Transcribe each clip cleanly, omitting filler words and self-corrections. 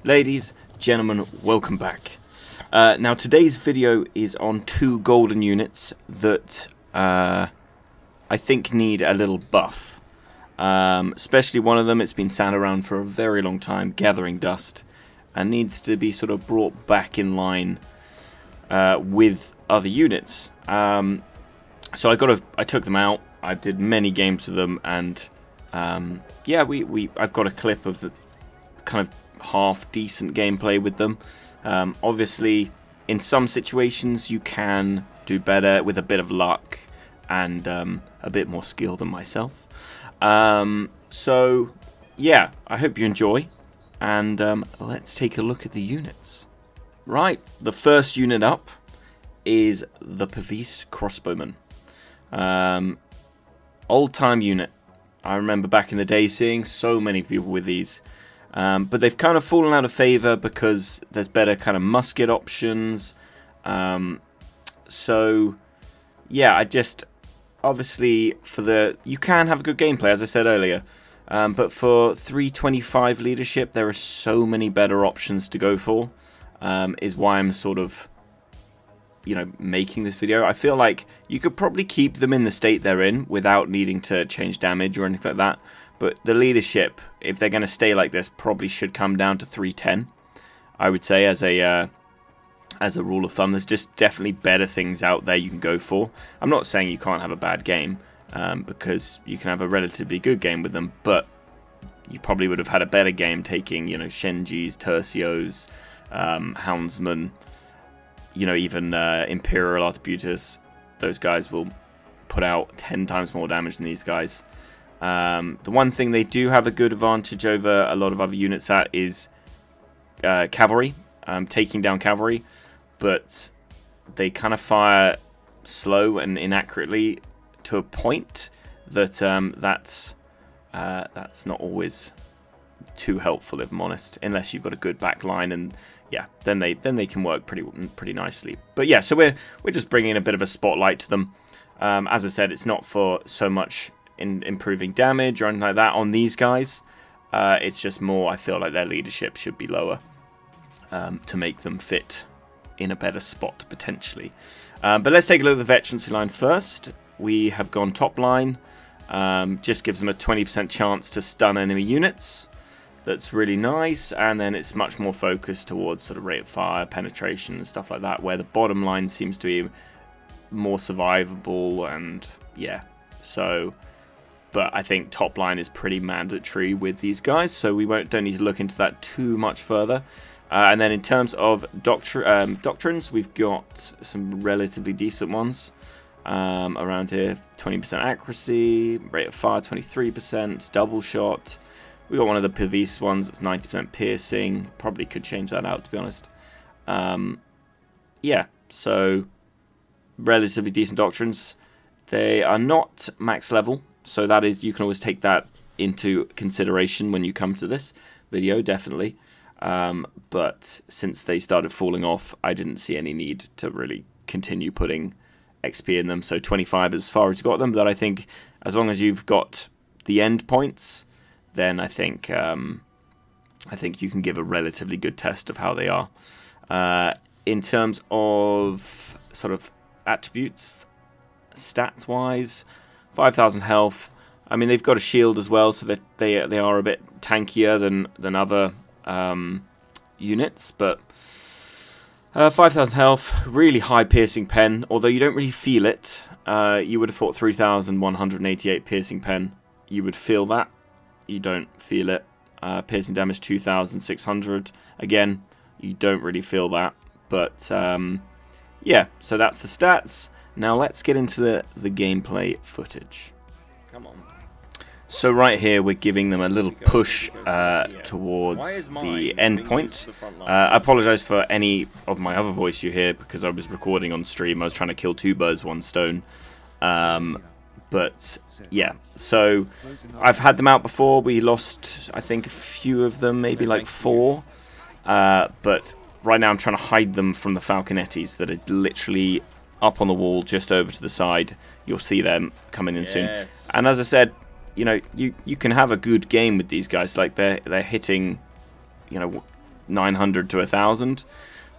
Ladies, gentlemen, welcome back. Now today's video is on two golden units that I think need a little buff. Especially one of them, it's been sat around for a very long time, gathering dust, and needs to be sort of brought back in line with other units. So I took them out. I did many games with them, and yeah, I've got a clip of the kind of half decent gameplay with them. Obviously, in some situations you can do better with a bit of luck and a bit more skill than myself. So yeah, I hope you enjoy, and let's take a look at the units. Right, the first unit up is the Pavis crossbowmen. Old-time unit. I remember back in the day seeing so many people with these. But they've kind of fallen out of favour because there's better kind of musket options. So, yeah, obviously, you can have a good gameplay, as I said earlier. But for 325 leadership, there are so many better options to go for, is why I'm sort of, making this video. I feel like you could probably keep them in the state they're in without needing to change damage or anything like that. But the leadership, if they're going to stay like this, probably should come down to 310. I would say as a rule of thumb. There's just definitely better things out there you can go for. I'm not saying you can't have a bad game, because you can have a relatively good game with them, but you probably would have had a better game taking, Shenjis, Tercios, Houndsmen, even Imperial Arquebuses. Those guys will put out 10 times more damage than these guys. The one thing they do have a good advantage over a lot of other units at is cavalry, taking down cavalry, but they kind of fire slow and inaccurately to a point that that's not always too helpful, if I'm honest, unless you've got a good back line, and yeah, then they can work pretty nicely. But yeah, so we're just bringing a bit of a spotlight to them. As I said, it's not for so much in improving damage or anything like that on these guys. It's just more, I feel like their leadership should be lower to make them fit in a better spot potentially. But let's take a look at the veterancy line first. We have gone top line. Just gives them a 20% chance to stun enemy units. That's really nice, and then it's much more focused towards sort of rate of fire, penetration and stuff like that, where the bottom line seems to be more survivable, and yeah, so. But I think top line is pretty mandatory with these guys, so we don't need to look into that too much further. And then in terms of doctrines, we've got some relatively decent ones around here. 20% accuracy, rate of fire 23%, double shot. We got one of the Pavis ones that's 90% piercing. Probably could change that out, to be honest. Yeah, so relatively decent doctrines. They are not max level. So that is, you can always take that into consideration when you come to this video, definitely. But since they started falling off, I didn't see any need to really continue putting XP in them. So 25 as far as you got them. But I think as long as you've got the end points, then I think you can give a relatively good test of how they are. In terms of sort of attributes, stats-wise, 5,000 health. I mean, they've got a shield as well, so that they are a bit tankier than other units. But 5,000 health, really high piercing pen. Although you don't really feel it. You would have thought 3,188 piercing pen. You would feel that. You don't feel it. Piercing damage 2,600. Again, you don't really feel that. But yeah, so that's the stats. Now let's get into the gameplay footage. Come on. So right here we're giving them a little push towards the end point. I apologise for any of my other voice you hear because I was recording on stream. I was trying to kill two birds, one stone. But yeah, so I've had them out before. We lost, I think, a few of them, maybe like 4. But right now I'm trying to hide them from the falconettis that are literally up on the wall just over to the side. You'll see them coming in soon. And as I said, you can have a good game with these guys. Like they're hitting, 900 to 1,000.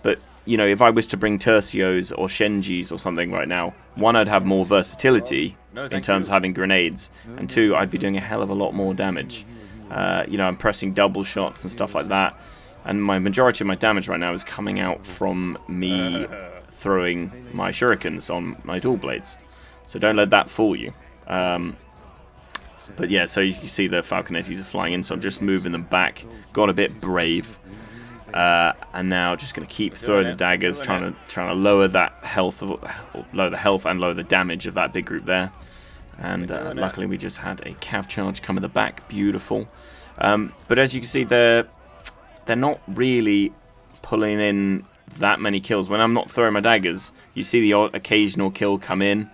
But, you know, if I was to bring Tercios or Shenjis or something right now, one, I'd have more versatility in terms of having grenades, and two, I'd be doing a hell of a lot more damage. You know, I'm pressing double shots and stuff like that, and my majority of my damage right now is coming out from me throwing my shurikens on my dual blades. So don't let that fool you. But yeah, so you can see the Falconettis are flying in, so I'm just moving them back. Got a bit brave. And now just going to keep throwing the daggers, trying to lower that health, lower the health and lower the damage of that big group there. And luckily we just had a cav charge come in the back, beautiful. But as you can see, they're not really pulling in that many kills. When I'm not throwing my daggers, you see the occasional kill come in.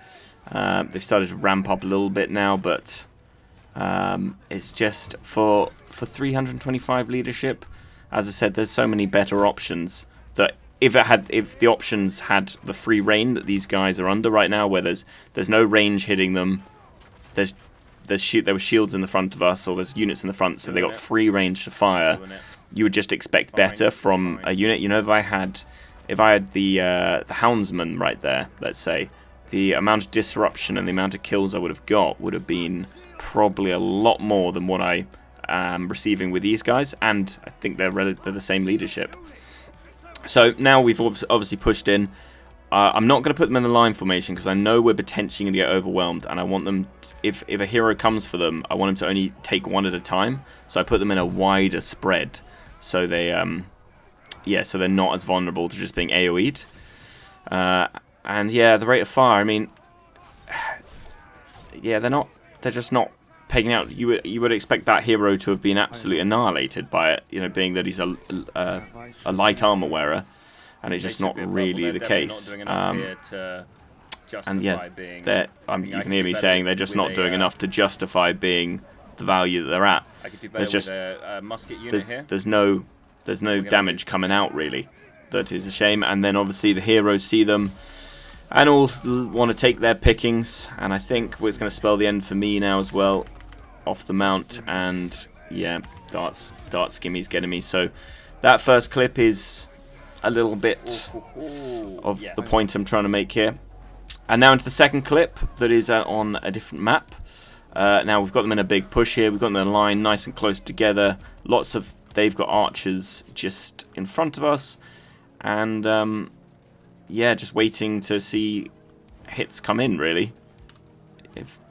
They've started to ramp up a little bit now, but it's just for 325 leadership. As I said, there's so many better options that if the options had the free reign that these guys are under right now, where there's no range hitting them, there were shields in the front of us, or there's units in the front, so they got free range to fire. You would just expect better from a unit. You know, if I had the houndsman right there, let's say, the amount of disruption and the amount of kills I would have got would have been probably a lot more than what I receiving with these guys, and I think they're the same leadership. So now we've obviously pushed in. I'm not going to put them in the line formation because I know we're potentially going to get overwhelmed, and I want them, if a hero comes for them, I want them to only take one at a time. So I put them in a wider spread, so they, so they're not as vulnerable to just being AoE'd. And yeah, the rate of fire, I mean, yeah, they're just not pegging out. You would expect that hero to have been absolutely annihilated by it, you know, being that he's a light armor wearer, and it's just not really the case. And yeah, you can hear me saying they're just not doing enough to justify being the value that they're at. There's no damage coming out really. That is a shame. And then obviously the heroes see them and all want to take their pickings, and I think it's going to spell the end for me now as well. Off the mount, and yeah, dart skimmy's getting me. So that first clip is a little bit of the point I'm trying to make here. And now into the second clip that is on a different map. Now we've got them in a big push here. We've got them in a line nice and close together. They've got archers just in front of us, and yeah, just waiting to see hits come in really.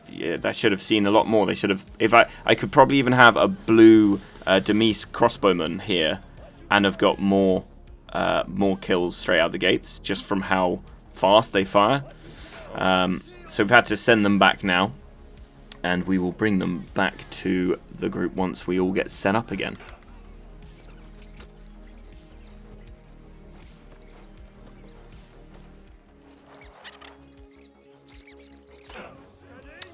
Yeah, they should have seen a lot more. They should have. If I could probably even have a blue Demise crossbowman here, and have got more kills straight out the gates just from how fast they fire. So we've had to send them back now, and we will bring them back to the group once we all get set up again.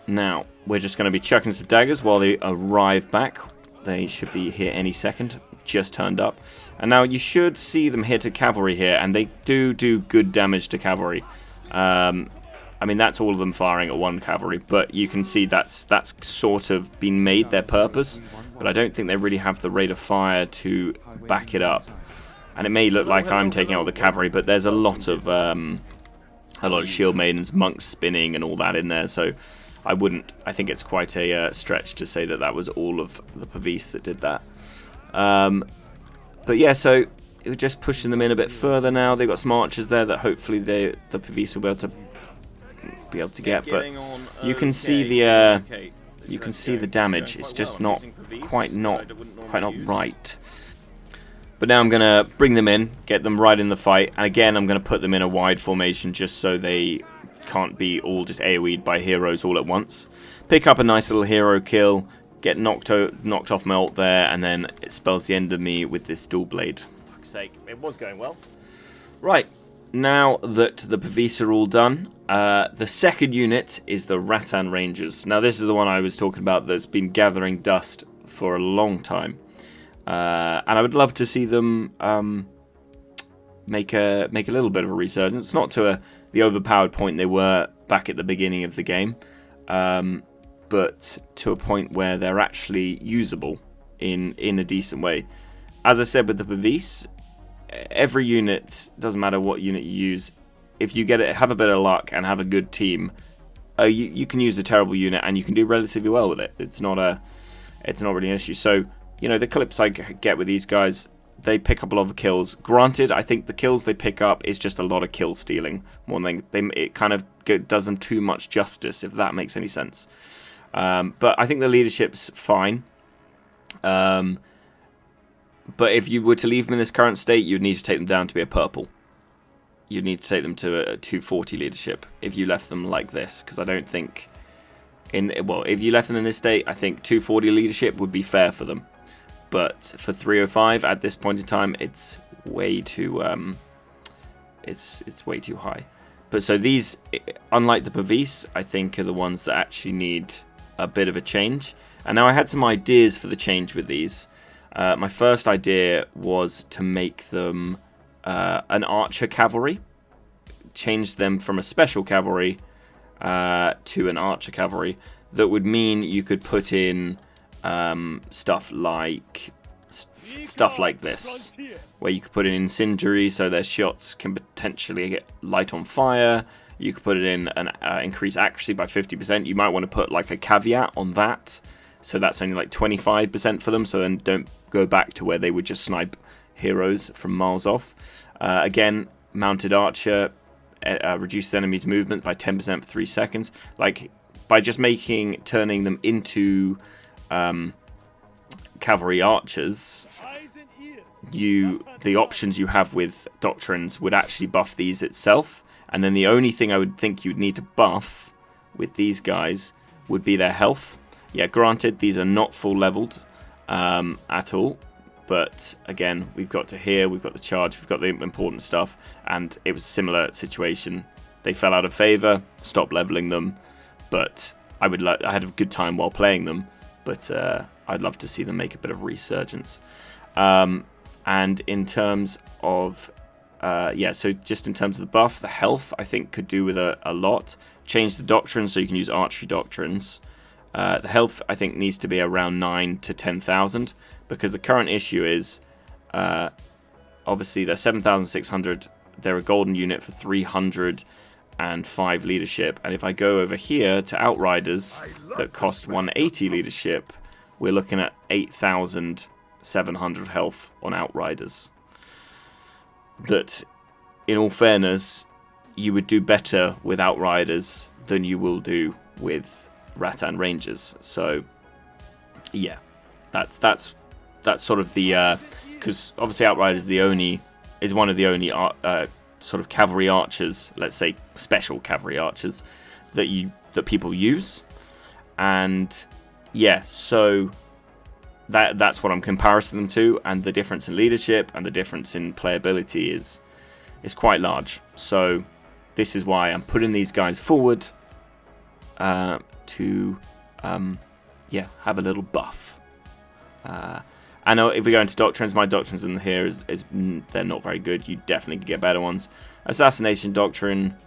Now, we're just going to be chucking some daggers while they arrive back. They should be here any second. Just turned up. And now you should see them hit a cavalry here, and they do good damage to cavalry. I mean, that's all of them firing at one cavalry, but you can see that's sort of been made their purpose, but I don't think they really have the rate of fire to back it up. And it may look like I'm taking out the cavalry, but there's a lot of shield maidens, monks spinning, and all that in there, so I think it's quite a stretch to say that was all of the Pavis that did that. But yeah, so we're just pushing them in a bit further now. They've got some archers there that hopefully the Pavis will be able to get. But you can see the damage. It's just not quite right. But now I'm gonna bring them in, get them right in the fight, and again I'm gonna put them in a wide formation just so they can't be all just AoE'd by heroes all at once. Pick up a nice little hero kill, get knocked off my ult there, and then it spells the end of me with this dual blade. For fuck's sake, it was going well. Right, now that the Pavis are all done, the second unit is the Rattan Rangers. Now this is the one I was talking about that's been gathering dust for a long time. And I would love to see them make a little bit of a resurgence, not to the overpowered point they were back at the beginning of the game, but to a point where they're actually usable in a decent way. as I said with the Pavis, every unit, doesn't matter what unit you use, if you have a bit of luck and have a good team, you can use a terrible unit and you can do relatively well with it. It's not really an issue. So, you know, the clips I get with these guys, they pick up a lot of kills. Granted, I think the kills they pick up is just a lot of kill stealing more than it kind of does them too much justice, if that makes any sense. But I think the leadership's fine. But if you were to leave them in this current state, you'd need to take them down to be a purple. You'd need to take them to a 240 leadership if you left them like this, because I don't think if you left them in this state, I think 240 leadership would be fair for them. But for 305 at this point in time, it's way too it's way too high. But so these, unlike the Pavis, I think are the ones that actually need a bit of a change. And now I had some ideas for the change with these. My first idea was to make them an archer cavalry, change them from a special cavalry to an archer cavalry. That would mean you could put in stuff like this, where you could put in incendiary, so their shots can potentially get light on fire. You could put it in and increase accuracy by 50%. You might want to put like a caveat on that, so that's only like 25% for them. So then don't go back to where they would just snipe heroes from miles off. Again, mounted archer reduces enemies' movement by 10% for 3 seconds. Like by just turning them into cavalry archers, the options you have with doctrines would actually buff these itself. And then the only thing I would think you'd need to buff with these guys would be their health. Yeah, granted, these are not full leveled at all. But again, we've got to here, we've got the charge, we've got the important stuff. And it was a similar situation. They fell out of favor, stopped leveling them. But I had a good time while playing them. But I'd love to see them make a bit of resurgence. And in terms of so just in terms of the buff, the health I think could do with a lot. Change the doctrines so you can use archery doctrines. The health I think needs to be around 9 to 10,000, because the current issue is obviously they're 7,600. They're a golden unit for 305 leadership, and if I go over here to outriders that cost 180 leadership, we're looking at 8,700 health on outriders. That, in all fairness, you would do better with outriders than you will do with Rattan Rangers. So, yeah, that's sort of the because obviously outriders is one of the only sort of cavalry archers, let's say special cavalry archers that people use, and yeah, so that's what I'm comparing them to, and the difference in leadership and the difference in playability is quite large. So this is why I'm putting these guys forward to have a little buff. I know if we go into doctrines, my doctrines in here is they're not very good. You definitely can get better ones. Assassination doctrine,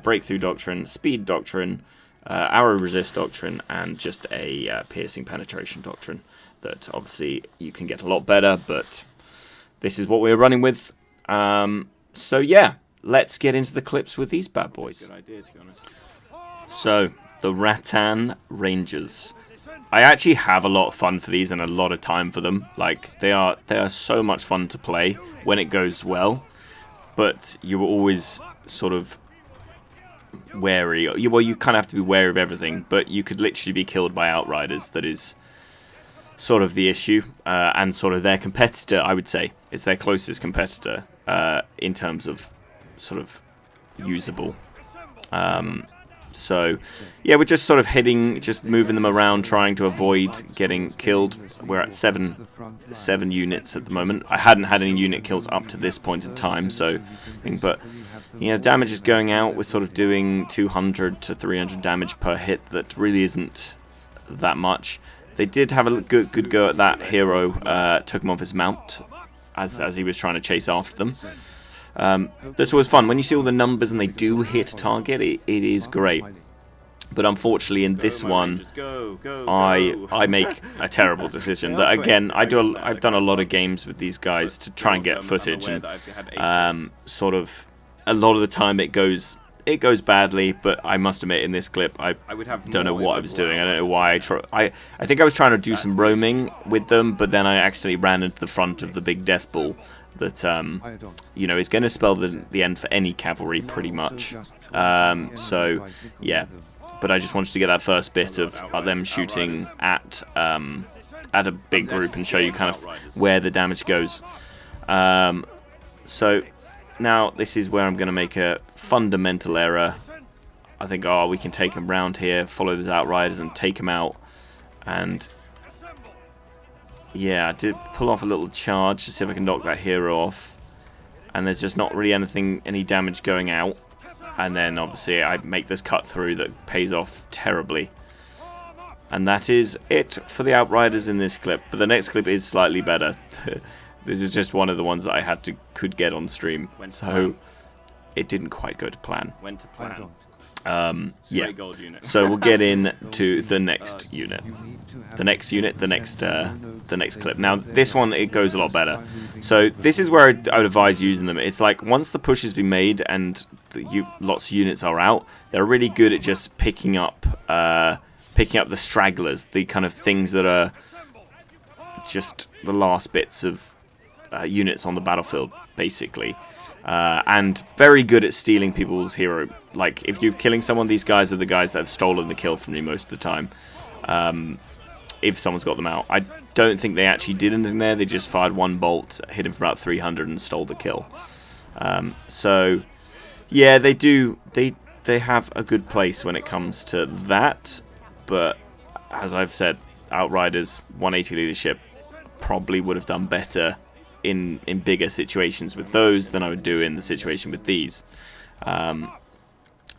breakthrough doctrine, speed doctrine, arrow resist doctrine, and just a piercing penetration doctrine. That obviously you can get a lot better, but this is what we're running with. So yeah, let's get into the clips with these bad boys. Good idea, to be honest. So the Rattan Rangers. I actually have a lot of fun for these and a lot of time for them. Like they are so much fun to play when it goes well, but you're always sort of wary. Well, you kind of have to be wary of everything, but you could literally be killed by outriders. That is sort of the issue, and sort of their competitor, I would say. It's their closest competitor in terms of sort of usable. So, yeah, we're just sort of just moving them around, trying to avoid getting killed. We're at seven units at the moment. I hadn't had any unit kills up to this point in time, so, but, damage is going out. We're sort of doing 200 to 300 damage per hit. That really isn't that much. They did have a good go at that hero, took him off his mount as he was trying to chase after them. That's always fun. When you see all the numbers and they do hit target, it is great. But unfortunately, in this one, I make a terrible decision. That again, I've done a lot of games with these guys to try and get footage, and sort of a lot of the time it goes badly. But I must admit, in this clip, I don't know what I was doing. I don't know why I think I was trying to do some roaming with them, but then I accidentally ran into the front of the big death ball. That you know, is going to spell the end for any cavalry pretty much. So yeah. But I just wanted to get that first bit of them shooting at a big group and show you kind of where the damage goes. So now this is where I'm going to make a fundamental error. I think, oh, we can take them round here, follow those outriders and take them out. And yeah, I did pull off a little charge to see if I can knock that hero off. And there's just not really any damage going out. And then obviously I make this cut through that pays off terribly. And that is it for the outriders in this clip. But the next clip is slightly better. This is just one of the ones that I could get on stream. So it didn't quite go to plan. Yeah. So we'll get into the next unit. The next clip. Now this one, it goes a lot better. So this is where I would advise using them. It's like once the push has been made and lots of units are out, they're really good at just picking up the stragglers, the kind of things that are just the last bits of units on the battlefield, basically. And very good at stealing people's hero. Like, if you're killing someone, these guys are the guys that have stolen the kill from you most of the time. If someone's got them out. I don't think they actually did anything there. They just fired one bolt, hit him for about 300 and stole the kill. So, yeah, they do. They have a good place when it comes to that. But, as I've said, Outriders 180 leadership probably would have done better in bigger situations with those than I would do in the situation with these.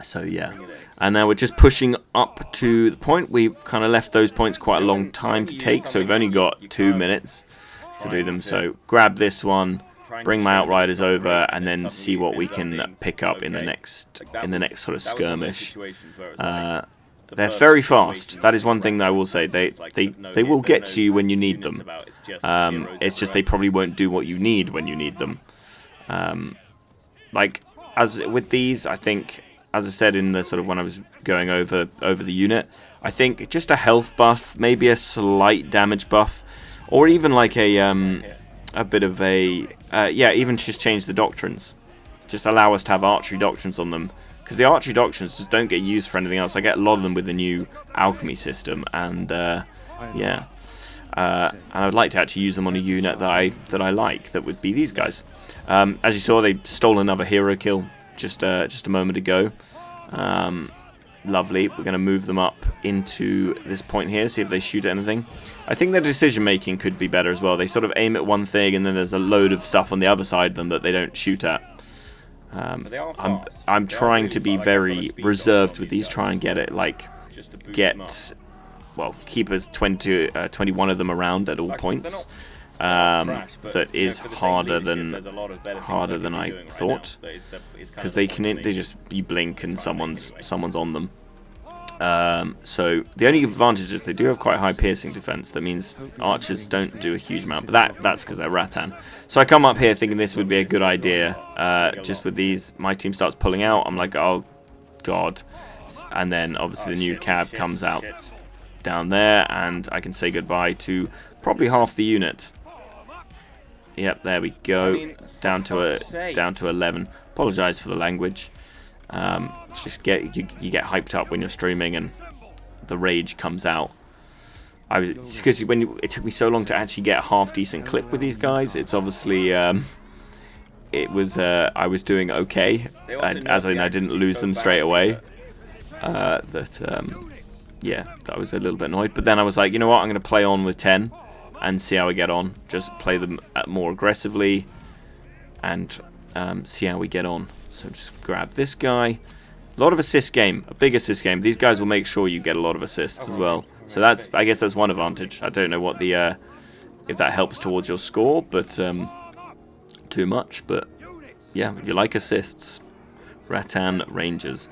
So yeah, and now we're just pushing up to the point. We've kind of left those points quite a long time to take, so we've only got 2 minutes to do them. So grab this one, bring my outriders over, and then see what we can pick up in the next sort of skirmish. They're very fast. That is one thing that I will say. They will get to you when you need them. It's just they probably won't do what you need when you need them. Like as with these, I think, as I said in the sort of when I was going over the unit, I think just a health buff, maybe a slight damage buff, or even like a bit of a even just change the doctrines. Just allow us to have archery doctrines on them. Because the archery doctrines just don't get used for anything else. I get a lot of them with the new alchemy system, and yeah, and I'd like to actually use them on a unit that I like. That would be these guys. As you saw, they stole another hero kill just a moment ago. Lovely. We're going to move them up into this point here, see if they shoot at anything. I think their decision making could be better as well. They sort of aim at one thing, and then there's a load of stuff on the other side of them that they don't shoot at. I'm trying to be very reserved with these, try and get it, like, keep as 21 of them around at all points. That is harder than I thought, because they just, you blink and someone's on them. So the only advantage is they do have quite high piercing defense. That means archers don't do a huge amount, but that's because they're Rattan. So I come up here thinking this would be a good idea. Just with these, my team starts pulling out. I'm like, oh god, and then obviously the new cab comes out down there, and I can say goodbye to probably half the unit. Yep, there we go. Down to 11. Apologise for the language. Just you get hyped up when you're streaming and the rage comes out. Because it took me so long to actually get a half decent clip with these guys. It's obviously I was doing okay, as in I didn't lose them straight away. Yeah, I was a little bit annoyed. But then I was like, you know what? I'm going to play on with 10 and see how we get on. Just play them more aggressively and see how we get on. So just grab this guy. A lot of assist game, a big assist game. These guys will make sure you get a lot of assists as well. So I guess that's one advantage. I don't know what the if that helps towards your score, but too much. But yeah, if you like assists, Rattan Rangers.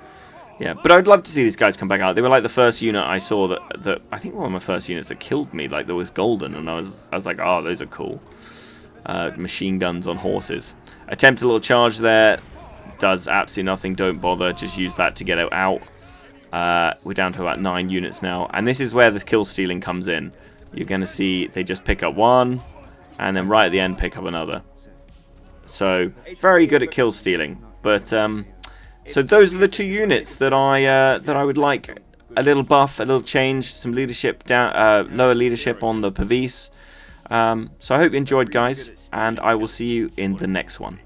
Yeah, but I'd love to see these guys come back out. They were like the first unit I saw that I think one of my first units that killed me. Like, that was golden, and I was like, oh, those are cool. Machine guns on horses. Attempt a little charge there. Does absolutely nothing. Don't bother. Just use that to get it out. We're down to about 9 units now, and this is where the kill stealing comes in. You're going to see they just pick up one, and then right at the end pick up another. So very good at kill stealing. But so those are the 2 units that I would like a little buff, a little change, some leadership down, lower leadership on the Pavis. So I hope you enjoyed, guys, and I will see you in the next one.